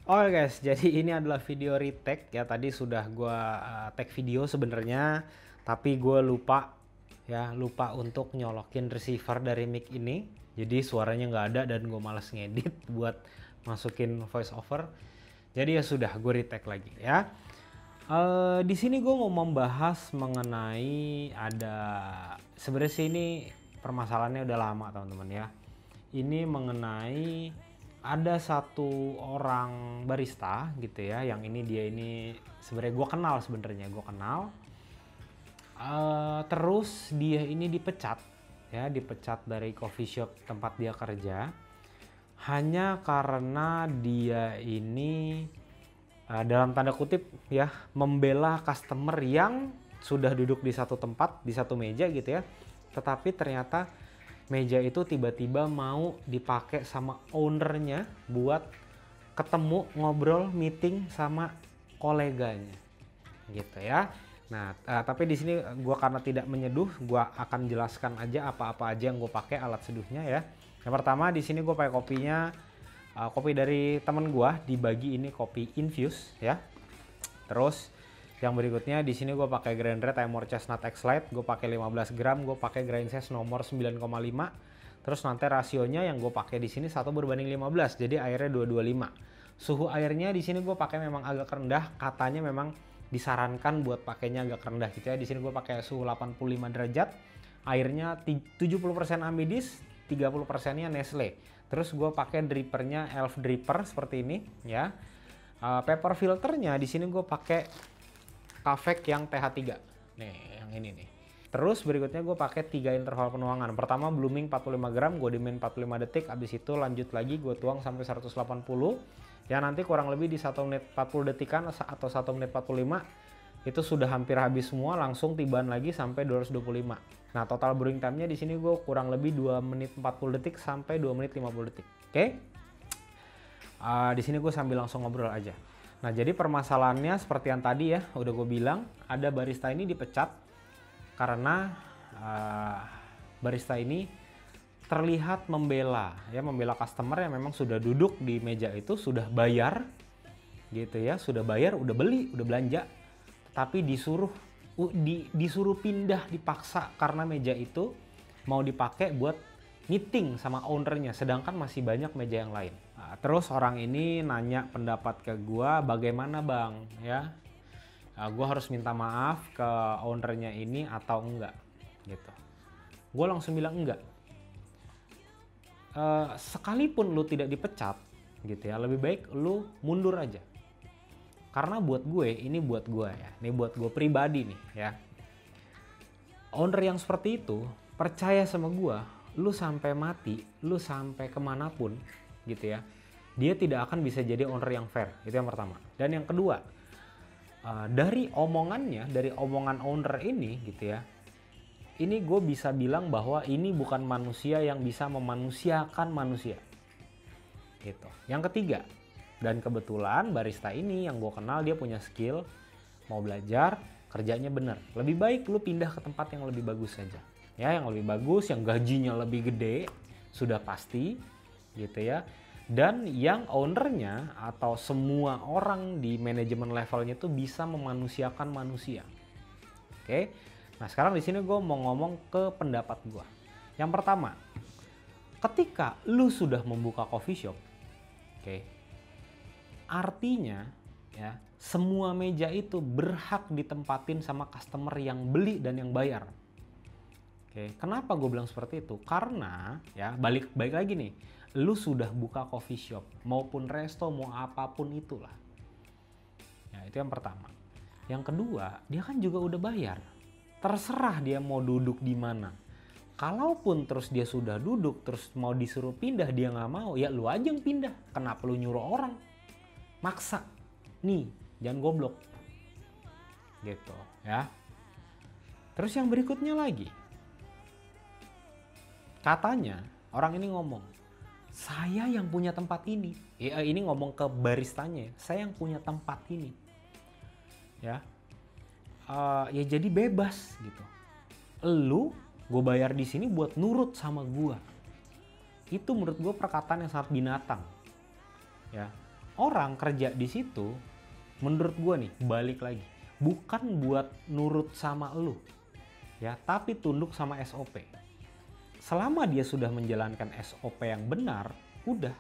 Oke guys, jadi ini adalah video retake ya. Tadi sudah gua tag video sebenarnya, tapi gue lupa untuk nyolokin receiver dari mic ini. Jadi suaranya nggak ada dan gue males ngedit buat masukin voice over. Jadi ya sudah, gue retake lagi ya. Di sini gue mau membahas mengenai sebenarnya sih ini permasalahannya udah lama teman-teman ya. Ini mengenai ada satu orang barista gitu ya, yang dia ini sebenarnya gue kenal. Terus dia ini dipecat dari coffee shop tempat dia kerja hanya karena dia ini dalam tanda kutip ya membela customer yang sudah duduk di satu tempat, di satu meja gitu ya, tetapi ternyata meja itu tiba-tiba mau dipakai sama ownernya buat ketemu, ngobrol, meeting sama koleganya gitu ya. Nah, tapi di sini gue karena tidak menyeduh, gue akan jelaskan aja apa-apa aja yang gue pakai alat seduhnya ya. Yang pertama di sini gue pakai kopinya, kopi dari temen gue, dibagi ini kopi infuse ya. Terus yang berikutnya di sini gue pakai grinder Timor Chestnut X-Lite, gue pakai 15 gram, gue pakai grind size nomor 9,5. Terus nanti rasionya yang gue pakai di sini 1:15, jadi airnya 225. Suhu airnya di sini gue pakai memang agak rendah, katanya memang disarankan buat pakainya agak rendah gitu ya. Di sini gue pakai suhu 85 derajat, airnya 70% Amidis, 30%-nya Nestle. Terus gue pakai drippernya Elf Dripper seperti ini ya. Paper filternya di sini gue pakai Kavek yang TH3 nih, yang ini nih. Terus berikutnya gue pakai 3 interval penuangan. Pertama blooming 45 gram, gue diemin 45 detik. Abis itu lanjut lagi gue tuang sampai 180 ya, nanti kurang lebih di 1 menit 40 detikan atau 1 menit 45 itu sudah hampir habis semua. Langsung tibaan lagi sampai 225. Nah, total brewing time nya di sini gue kurang lebih 2 menit 40 detik sampai 2 menit 50 detik. Oke. Di sini gue sambil langsung ngobrol aja. Nah, jadi permasalahannya seperti yang tadi ya, udah gue bilang, ada barista ini dipecat karena barista ini terlihat membela customer yang memang sudah duduk di meja itu, sudah bayar gitu ya, sudah bayar, udah beli, udah belanja, tapi disuruh pindah, dipaksa karena meja itu mau dipakai buat meeting sama ownernya, sedangkan masih banyak meja yang lain. Nah, terus orang ini nanya pendapat ke gua, bagaimana bang ya, gua harus minta maaf ke ownernya ini atau enggak gitu. Gua langsung bilang enggak. Sekalipun lu tidak dipecat gitu ya, lebih baik lu mundur aja. Karena buat gue, ini buat gue ya, ini buat gue pribadi nih ya. Owner yang seperti itu percaya sama gue, lu sampai mati, lu sampai kemanapun gitu ya, dia tidak akan bisa jadi owner yang fair. Itu yang pertama. Dan yang kedua, dari omongan owner ini gitu ya, ini gue bisa bilang bahwa ini bukan manusia yang bisa memanusiakan manusia gitu. Yang ketiga, dan kebetulan barista ini yang gue kenal, dia punya skill, mau belajar, kerjanya bener. Lebih baik lu pindah ke tempat yang lebih bagus saja ya, yang lebih bagus, yang gajinya lebih gede, sudah pasti gitu ya, dan yang ownernya atau semua orang di manajemen levelnya itu bisa memanusiakan manusia. Oke, nah sekarang di sini gue mau ngomong ke pendapat gue. Yang pertama, ketika lu sudah membuka coffee shop, oke, artinya ya semua meja itu berhak ditempatin sama customer yang beli dan yang bayar. Oke, kenapa gue bilang seperti itu? Karena ya balik lagi nih, lu sudah buka coffee shop maupun resto, mau apapun itulah. Ya, itu yang pertama. Yang kedua, dia kan juga udah bayar. Terserah dia mau duduk di mana. Kalaupun terus dia sudah duduk, terus mau disuruh pindah dia nggak mau, ya lu aja yang pindah. Kenapa lu nyuruh orang? Maksa. Nih, jangan goblok. Gitu ya. Terus yang berikutnya lagi, katanya orang ini ngomong, saya yang punya tempat ini. Ya, ini ngomong ke baristanya, saya yang punya tempat ini. Ya, ya jadi bebas gitu. Lu, gue bayar di sini buat nurut sama gue. Itu menurut gue perkataan yang sangat binatang. Ya, orang kerja di situ, menurut gue nih, balik lagi, bukan buat nurut sama lu, ya, tapi tunduk sama SOP. Selama dia sudah menjalankan SOP yang benar, udah.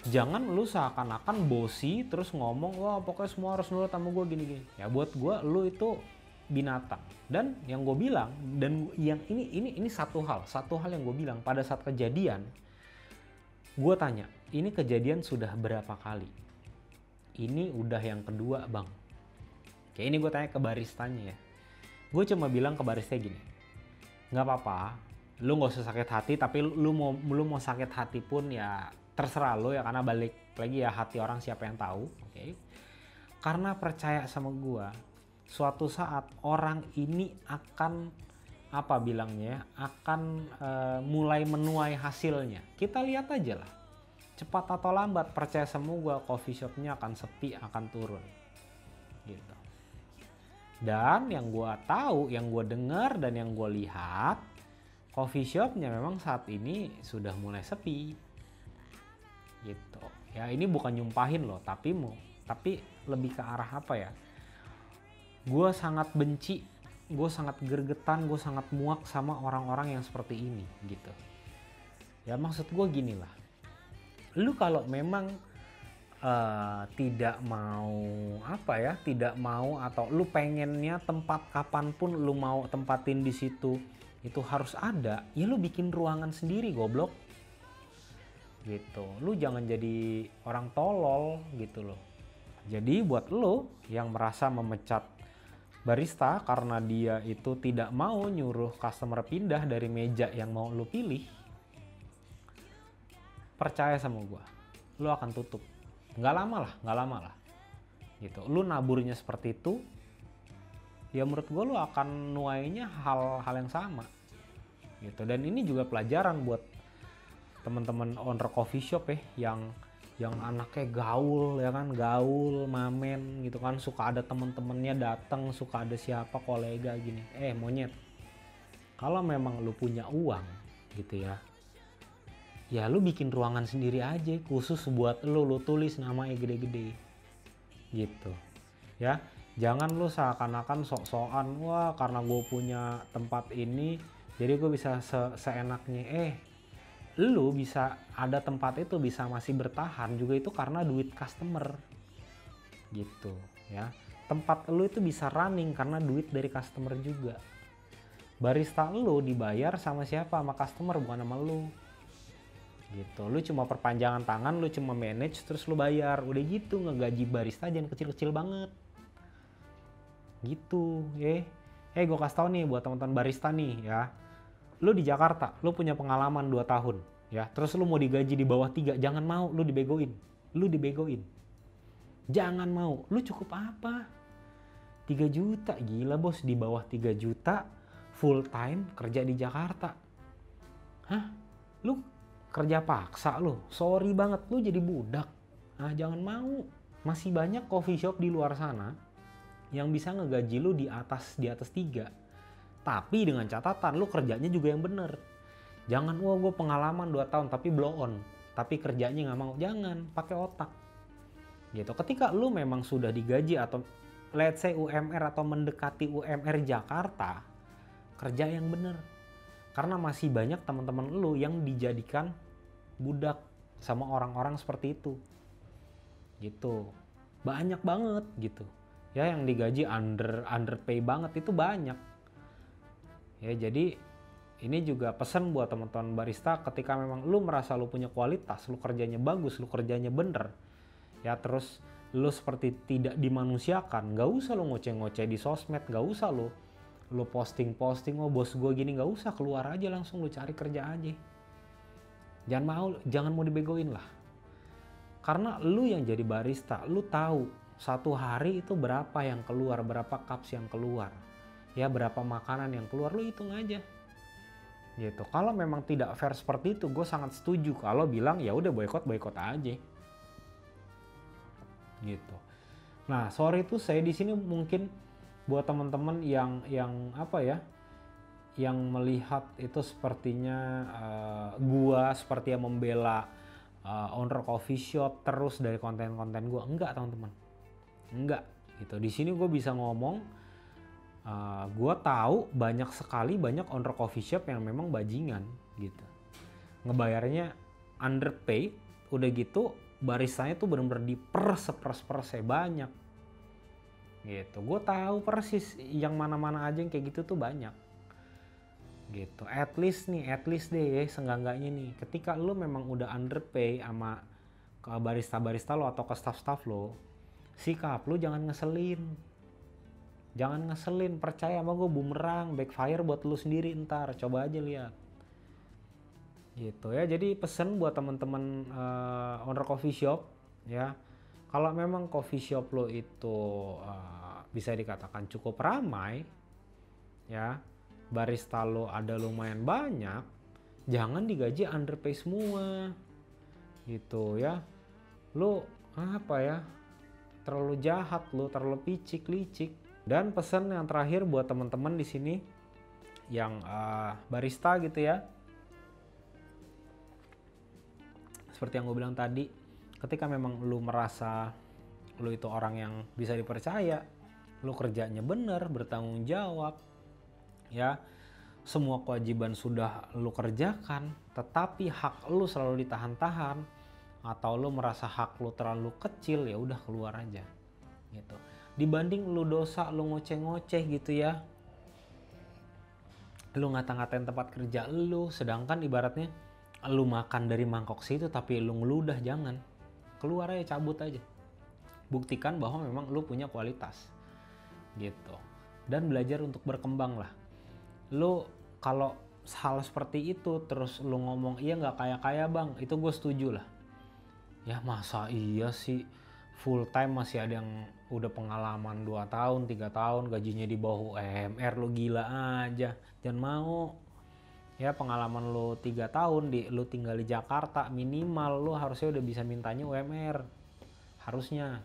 Jangan lu seakan-akan bosi terus ngomong, wah pokoknya semua harus nurut sama gue gini-gini. Ya buat gue lu itu binatang. Dan yang gue bilang, dan yang ini satu hal yang gue bilang pada saat kejadian, gue tanya, ini kejadian sudah berapa kali? Ini udah yang kedua bang. Kayak ini gue tanya ke baristanya ya. Gue cuma bilang ke barista gini, nggak apa-apa, lu nggak usah sakit hati, tapi lu mau sakit hati pun ya terserah lo ya, karena balik lagi ya hati orang siapa yang tahu, oke? Karena percaya sama gua, suatu saat orang ini akan apa bilangnya, akan mulai menuai hasilnya. Kita lihat aja lah, cepat atau lambat, percaya sama gua, coffee shopnya akan sepi, akan turun, gitu. Dan yang gua tahu, yang gua dengar dan yang gua lihat, coffee shopnya memang saat ini sudah mulai sepi. Gitu ya, ini bukan nyumpahin loh, tapi lebih ke arah apa ya, gue sangat benci, gue sangat gergetan, gue sangat muak sama orang-orang yang seperti ini gitu ya. Maksud gue gini lah, lu kalau memang tidak mau apa ya, tidak mau atau lu pengennya tempat kapanpun lu mau tempatin di situ itu harus ada, ya lu bikin ruangan sendiri goblok gitu. Lu jangan jadi orang tolol gitu loh. Jadi buat lu yang merasa memecat barista karena dia itu tidak mau nyuruh customer pindah dari meja yang mau lu pilih, percaya sama gua, lu akan tutup. Nggak lama lah gitu. Lu naburnya seperti itu, ya menurut gua lu akan nuainya hal-hal yang sama gitu. Dan ini juga pelajaran buat teman-teman owner coffee shop ya, yang anaknya gaul ya kan, gaul mamen gitu kan, suka ada temen-temennya datang, suka ada siapa kolega gini, monyet, kalau memang lu punya uang gitu ya lu bikin ruangan sendiri aja khusus buat lu tulis namanya gede-gede gitu ya. Jangan lu seakan-akan sok-sokan, wah karena gue punya tempat ini jadi gue bisa seenaknya. Lu bisa ada tempat itu bisa masih bertahan juga itu karena duit customer gitu ya. Tempat lu itu bisa running karena duit dari customer juga. Barista lu dibayar sama siapa? Sama customer, bukan sama lu gitu. Lu cuma perpanjangan tangan, lu cuma manage terus lu bayar, udah gitu. Ngegaji barista jangan kecil-kecil banget gitu gue kasih tau nih buat teman-teman barista nih ya. Lu di Jakarta, lu punya pengalaman 2 tahun ya, terus lu mau digaji di bawah 3, jangan mau, lu dibegoin. Jangan mau, lu cukup apa? 3 juta, gila bos, di bawah 3 juta full time kerja di Jakarta. Hah? Lu kerja paksa lu, sorry banget, lu jadi budak. Nah jangan mau, masih banyak coffee shop di luar sana yang bisa ngegaji lu di atas 3. Tapi dengan catatan lu kerjanya juga yang bener. Jangan, wah gue pengalaman 2 tahun tapi blow on, tapi kerjanya nggak mau. Jangan, pakai otak gitu. Ketika lu memang sudah digaji atau let's say UMR atau mendekati UMR Jakarta, kerja yang bener. Karena masih banyak teman-teman lu yang dijadikan budak sama orang-orang seperti itu gitu. Banyak banget gitu ya yang digaji underpay banget, itu banyak ya. Jadi ini juga pesan buat teman-teman barista, ketika memang lu merasa lu punya kualitas, lu kerjanya bagus, lu kerjanya bener ya, terus lu seperti tidak dimanusiakan, gak usah lu ngoceh-ngoceh di sosmed, gak usah lu posting-posting, oh bos gue gini, gak usah, keluar aja langsung, lu cari kerja aja. Jangan mau dibegoin lah. Karena lu yang jadi barista, lu tahu satu hari itu berapa yang keluar, berapa cups yang keluar ya, berapa makanan yang keluar, lu hitung aja gitu. Kalau memang tidak fair seperti itu, gue sangat setuju kalau bilang ya udah boykot aja gitu. Nah sorry tuh saya di sini mungkin buat teman-teman yang apa ya, yang melihat itu sepertinya gua seperti yang membela owner coffee shop terus dari konten-konten gue. Enggak teman-teman, enggak gitu. Di sini gue bisa ngomong, gue tahu banyak owner coffee shop yang memang bajingan gitu, ngebayarnya underpay, udah gitu baristanya tuh bener-bener diperes banyak gitu. Gue tahu persis yang mana-mana aja yang kayak gitu tuh banyak gitu. At least deh seenggak-enggaknya nih, ketika lu memang udah underpay sama ke barista lo atau ke staff lo, sikap lu jangan ngeselin, percaya sama gue, bumerang backfire buat lu sendiri ntar, coba aja lihat gitu ya. Jadi pesen buat teman-teman owner coffee shop ya, kalau memang coffee shop lo itu bisa dikatakan cukup ramai ya, barista lo ada lumayan banyak, jangan digaji underpay semua gitu ya. Lo terlalu jahat, lo terlalu licik. Dan pesan yang terakhir buat teman-teman di sini yang barista gitu ya, seperti yang gue bilang tadi, ketika memang lu merasa lu itu orang yang bisa dipercaya, lu kerjanya bener, bertanggung jawab ya, semua kewajiban sudah lu kerjakan, tetapi hak lu selalu ditahan-tahan, atau lu merasa hak lu terlalu kecil, ya udah keluar aja gitu. Dibanding lu dosa, lu ngoceh-ngoceh gitu ya, lu ngata-ngatain tempat kerja lu, sedangkan ibaratnya lu makan dari mangkok situ tapi lu ngeludah, jangan. Keluar aja, cabut aja. Buktikan bahwa memang lu punya kualitas gitu. Dan belajar untuk berkembang lah. Lu kalau hal seperti itu terus lu ngomong iya nggak kaya-kaya bang, itu gue setuju lah. Ya masa iya sih full time masih ada yang udah pengalaman 2 tahun, 3 tahun, gajinya di bawah UMR, lu gila aja. Jangan mau. Ya pengalaman lu 3 tahun, lu tinggal di Jakarta, minimal lu harusnya udah bisa mintanya UMR. Harusnya.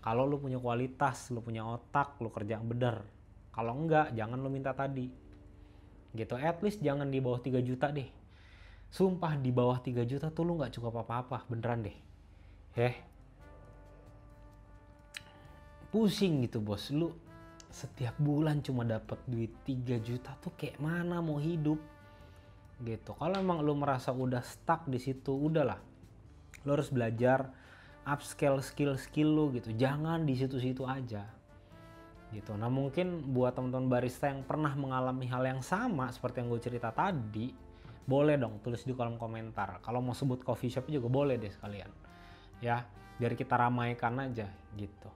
Kalau lu punya kualitas, lu punya otak, lu kerja yang bener. Kalau enggak, jangan lu minta tadi. Gitu, at least jangan di bawah 3 juta deh. Sumpah di bawah 3 juta tuh lu gak cukup apa-apa, beneran deh. Pusing gitu bos, lu setiap bulan cuma dapat duit 3 juta tuh kayak mana mau hidup gitu. Kalau emang lu merasa udah stuck di situ, udahlah, lu harus belajar upscale skill lu gitu, jangan di situ-situ aja gitu. Nah mungkin buat teman-teman barista yang pernah mengalami hal yang sama seperti yang gue cerita tadi, boleh dong tulis di kolom komentar. Kalau mau sebut coffee shop juga boleh deh sekalian ya, biar kita ramaikan aja gitu.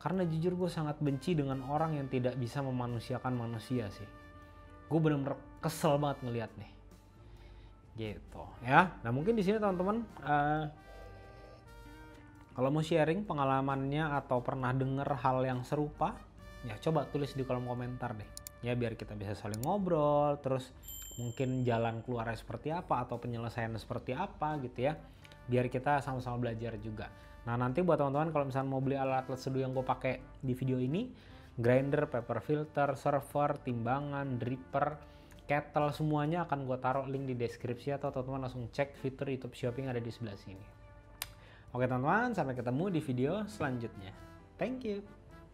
Karena jujur gue sangat benci dengan orang yang tidak bisa memanusiakan manusia sih. Gue bener-bener kesel banget ngeliat nih. Gitu ya. Nah mungkin di sini teman-teman kalau mau sharing pengalamannya atau pernah denger hal yang serupa, ya coba tulis di kolom komentar deh. Ya biar kita bisa saling ngobrol, terus mungkin jalan keluarnya seperti apa atau penyelesaiannya seperti apa gitu ya. Biar kita sama-sama belajar juga. Nah nanti buat teman-teman kalau misalnya mau beli alat-alat seduh yang gue pakai di video ini, grinder, paper filter, server, timbangan, dripper, kettle, semuanya akan gue taruh link di deskripsi, atau teman-teman langsung cek fitur YouTube Shopping ada di sebelah sini. Oke teman-teman, sampai ketemu di video selanjutnya. Thank you.